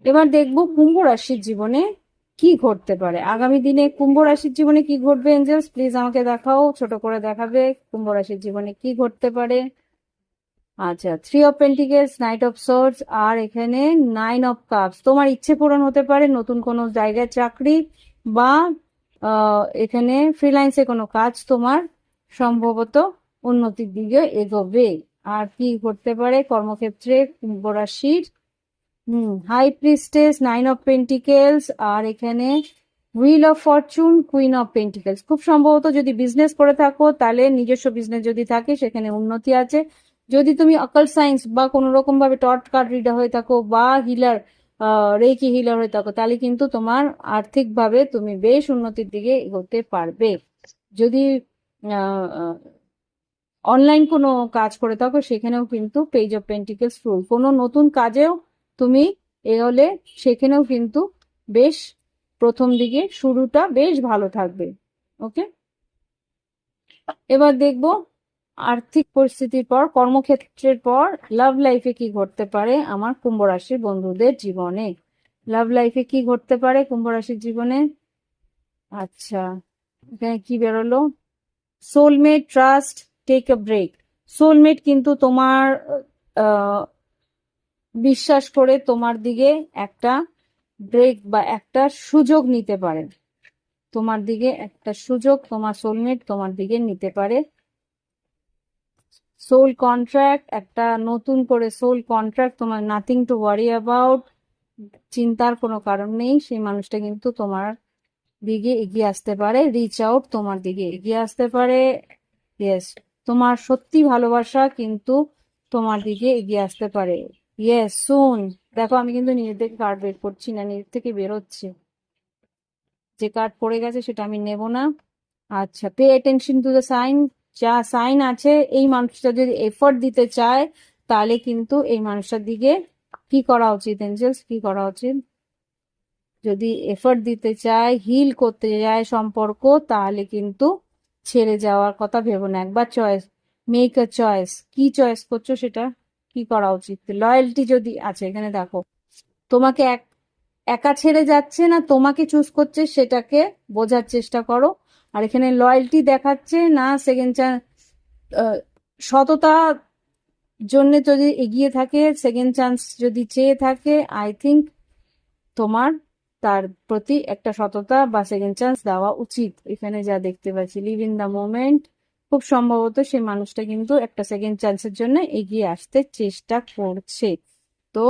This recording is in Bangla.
এবার দেখবো কুম্ভ রাশির জীবনে কি ঘটতে পারে আগামী দিনে। কুম্ভ রাশির জীবনে কি ঘটবে এঞ্জেলস, প্লিজ আমাকে দেখাও, ছোট করে দেখাবে কুম্ভ রাশির জীবনে কি ঘটতে পারে। আচ্ছা, 3 of pentacles, knight of swords, আর এখানে 9 অফ কাপস। তোমার ইচ্ছে পূরণ হতে পারে, নতুন কোনো জায়গায় চাকরি বা এখানে ফ্রিল্যান্সে কোনো কাজ তোমার সম্ভবত উন্নতির দিকে এগোবে। আর কি করতে পারে কর্মক্ষেত্রে কুম্ভ রাশির? হাই প্রিস্টেস, 9 অফ পেন্টিকেলস, আর এখানে wheel of Fortune, queen of pentacles. খুব সম্ভবত যদি বিজনেস করে থাকো তাহলে নিজস্ব বিজনেস যদি থাকে সেখানে উন্নতি আছে। যদি তুমি অকাল্ট সায়েন্স বা কোনো রকম ভাবে টর্চ কার্ড রিডার হয়ে থাকো বা হিলার, রেকি হিলার হয়ে থাকো, তাহলে কিন্তু তোমার আর্থিকভাবে তুমি বেশ উন্নতির দিকে এগোতে পারবে। যদি অনলাইন কোনো কাজ করে থাকো সেখানেও কিন্তু পেজ অফ পেন্টিকেলস ফুল, কোনো নতুন কাজেও তুমি এগোলে সেখানেও কিন্তু বেশ প্রথম দিকে শুরুটা বেশ ভালো থাকবে। ওকে, এবার দেখবো আর্থিক পরিস্থিতির পর, কর্মক্ষেত্রের পর লাভ লাইফে কি ঘটতে পারে আমার কুম্ভ রাশির বন্ধুদের জীবনে। লাভ লাইফে কি ঘটতে পারে কুম্ভ রাশির জীবনে? আচ্ছা, এখানে কি বেরোলো? Soulmate, trust, take a break. Soulmate কিন্তু তোমার আহ, বিশ্বাস করে তোমার দিকে একটা ব্রেক বা একটা সুযোগ নিতে পারে। তোমার দিকে একটা সুযোগ তোমার সোলমেট তোমার দিকে নিতে পারে। সোল কন্ট্রাক্ট, একটা নতুন করে সোল কন্ট্রাক্ট, তোমার নাথিং টু ওয়ারি অ্যাবাউট, চিন্তার কোনো কারণ নেই। সেই মানুষটা কিন্তু তোমার দিকে এগিয়ে আসতে পারে, রিচ আউট তোমার দিকে এগিয়ে আসতে পারে। ইয়েস, তোমার সত্যি ভালোবাসা কিন্তু তোমার দিকে এগিয়ে আসতে পারে। ইয়েস, সুন। দেখো আমি কিন্তু নিজের থেকে কার্ড বের করছি না, নিজের থেকে বেরোচ্ছে। যে কার্ড পড়ে গেছে সেটা আমি নেব না। আচ্ছা, pay attention to the sign. যা সাইন আছে, এই মানুষটা যদি এফোর্ট দিতে চায় তাহলে কিন্তু এই মানুষটার দিকে কি করা উচিত এঞ্জেলস, কি করা উচিত? যদি এফোর্ট দিতে চায়, হিল করতে যায় সম্পর্ক, তাহলে কিন্তু ছেড়ে যাওয়ার কথা ভেবো না, একবার চয়েস, মেক আ চয়েস। কি চয়েস করছো সেটা কি করা উচিত? লয়্যালটি যদি আছে এখানে দেখো, তোমাকে একা ছেড়ে যাচ্ছে না তোমাকে চুজ করছে, সেটাকে বোঝার চেষ্টা করো। আর এখানে লয়্যালটি দেখাচ্ছে না, সেকেন্ড চান্স, সততা জন্য যদি এগিয়ে থাকে, সেকেন্ড চান্স যদি চেয়ে থাকে, আই থিঙ্ক তোমার তার প্রতি একটা সততা বা সেকেন্ড চান্স দেওয়া উচিত। এখানে যা দেখতে পাচ্ছি, লিভ ইন দ্য মোমেন্ট, খুব সম্ভবত সেই মানুষটা কিন্তু একটা সেকেন্ড চান্সের জন্য এগিয়ে আসতে চেষ্টা করছে। তো